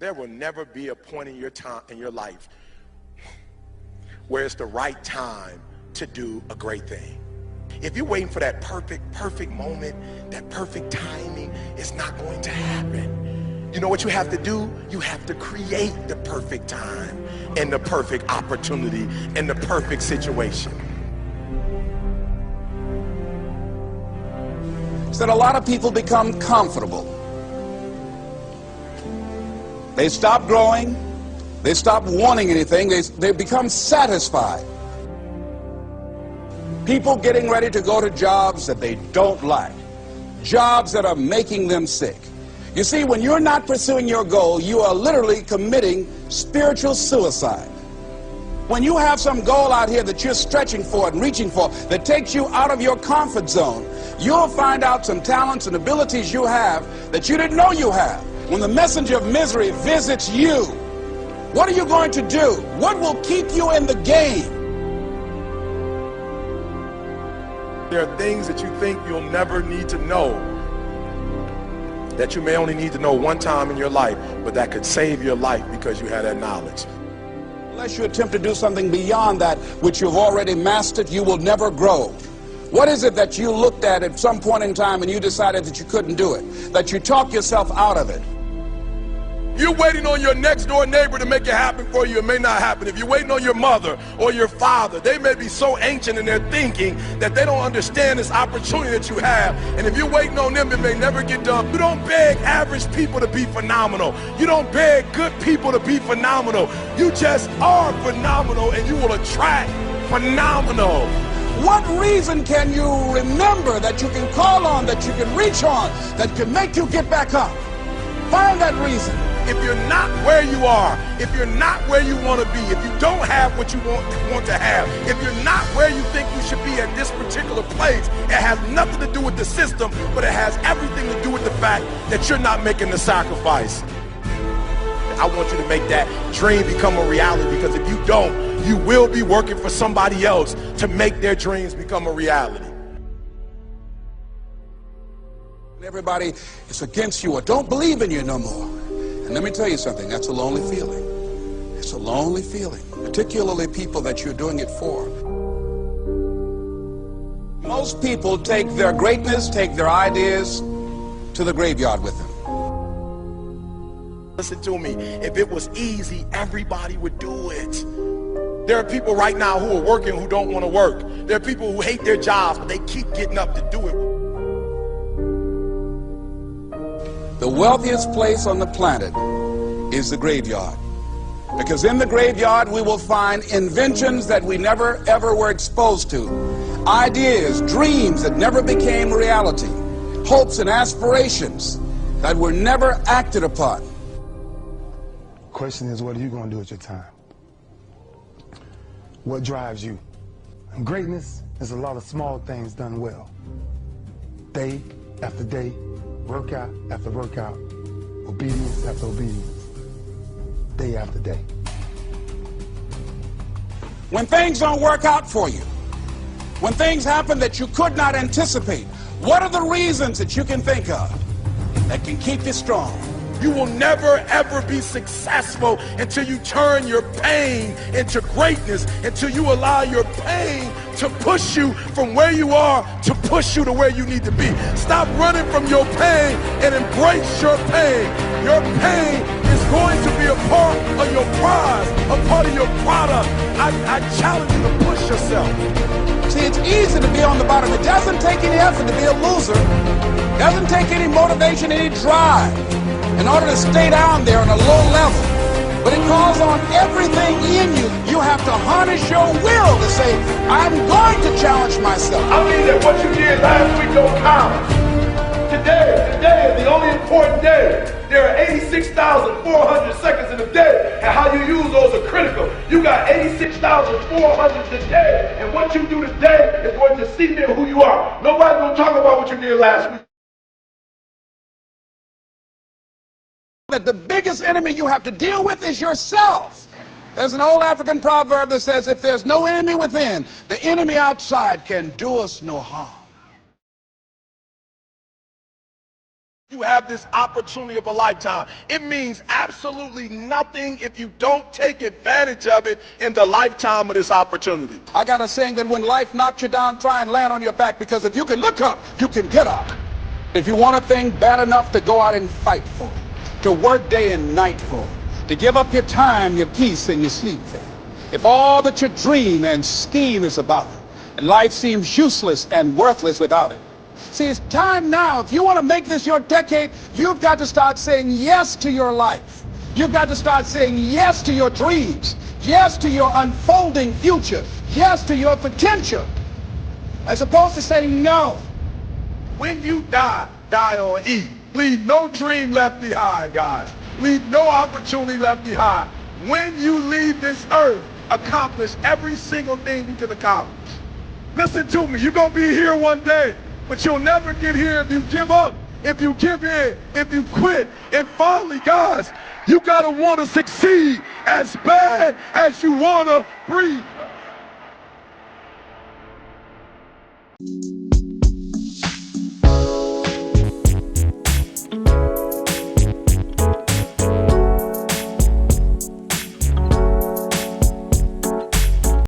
There will never be a point in your life where it's the right time to do a great thing. If you're waiting for that perfect moment, that perfect timing, it's not going to happen. You know what you have to do? You have to create the perfect time and the perfect opportunity and the perfect situation. So that a lot of people become comfortable. They stop growing. They stop wanting anything. They become satisfied. People getting ready to go to jobs that they don't like. Jobs that are making them sick. You see, when you're not pursuing your goal, you are literally committing spiritual suicide. When you have some goal out here that you're stretching for and reaching for that takes you out of your comfort zone, you'll find out some talents and abilities you have that you didn't know you have. When the messenger of misery visits you, what are you going to do? What will keep you in the game? There are things that you think you'll never need to know, that you may only need to know one time in your life, but that could save your life because you had that knowledge. Unless you attempt to do something beyond that which you've already mastered, you will never grow. What is it that you looked at some point in time and you decided that you couldn't do it, that you talked yourself out of it? You're waiting on your next door neighbor to make it happen for you. It may not happen. If you're waiting on your mother or your father, they may be so ancient in their thinking that they don't understand this opportunity that you have. And if you're waiting on them, it may never get done. You don't beg average people to be phenomenal. You don't beg good people to be phenomenal. You just are phenomenal, and you will attract phenomenal. What reason can you remember that you can call on, that you can reach on, that can make you get back up? Find that reason. If you're not where you are, if you're not where you want to be, if you don't have what you want to have, if you're not where you think you should be at this particular place, it has nothing to do with the system, but it has everything to do with the fact that you're not making the sacrifice. I want you to make that dream become a reality, because if you don't, you will be working for somebody else to make their dreams become a reality. Everybody is against you or don't believe in you no more. And let me tell you something, that's a lonely feeling. It's a lonely feeling, particularly people that you're doing it for. Most people take their greatness, take their ideas to the graveyard with them. Listen to me, if it was easy, everybody would do it. There are people right now who are working who don't want to work. There are people who hate their jobs, but they keep getting up to do it. The wealthiest place on the planet is the graveyard. Because in the graveyard we will find inventions that we never ever were exposed to. Ideas, dreams that never became reality. Hopes and aspirations that were never acted upon. The question is, what are you going to do with your time? What drives you? And greatness is a lot of small things done well. Day after day, workout after workout, obedience after obedience, day after day. When things don't work out for you, when things happen that you could not anticipate, what are the reasons that you can think of that can keep you strong? You will never ever be successful until you turn your pain into greatness, until you allow your pain to push you from where you are to push you to where you need to be. Stop running from your pain and embrace your pain. Your pain is going to be a part of your prize, a part of your product. I challenge you to push yourself. See, it's easy to be on the bottom. It doesn't take any effort to be a loser. It doesn't take any motivation, any drive in order to stay down there on a low level. But it calls on everything in you. You have to harness your will to say, I'm going to challenge myself. I mean that what you did last week don't count. Today is the only important day. There are 86,400 seconds in a day, and how you use those are critical. You got 86,400 today, and what you do today is going to see who you are. Nobody's going to talk about what you did last week. That the biggest enemy you have to deal with is yourself. There's an old African proverb that says, if there's no enemy within, the enemy outside can do us no harm. You have this opportunity of a lifetime. It means absolutely nothing if you don't take advantage of it in the lifetime of this opportunity. I got a saying that when life knocks you down, try and land on your back, because if you can look up, you can get up. If you want a thing bad enough to go out and fight for, to work day and night for, to give up your time, your peace, and your sleep for, if all that you dream and scheme is about it, and life seems useless and worthless without it. See, it's time now. If you want to make this your decade, you've got to start saying yes to your life. You've got to start saying yes to your dreams, yes to your unfolding future, yes to your potential, as opposed to saying no. When you die, die on E. Leave no dream left behind, guys. Leave no opportunity left behind. When you leave this earth, accomplish every single thing you can accomplish. Listen to me, you're going to be here one day, but you'll never get here if you give up, if you give in, if you quit. And finally, guys, you got to want to succeed as bad as you want to breathe.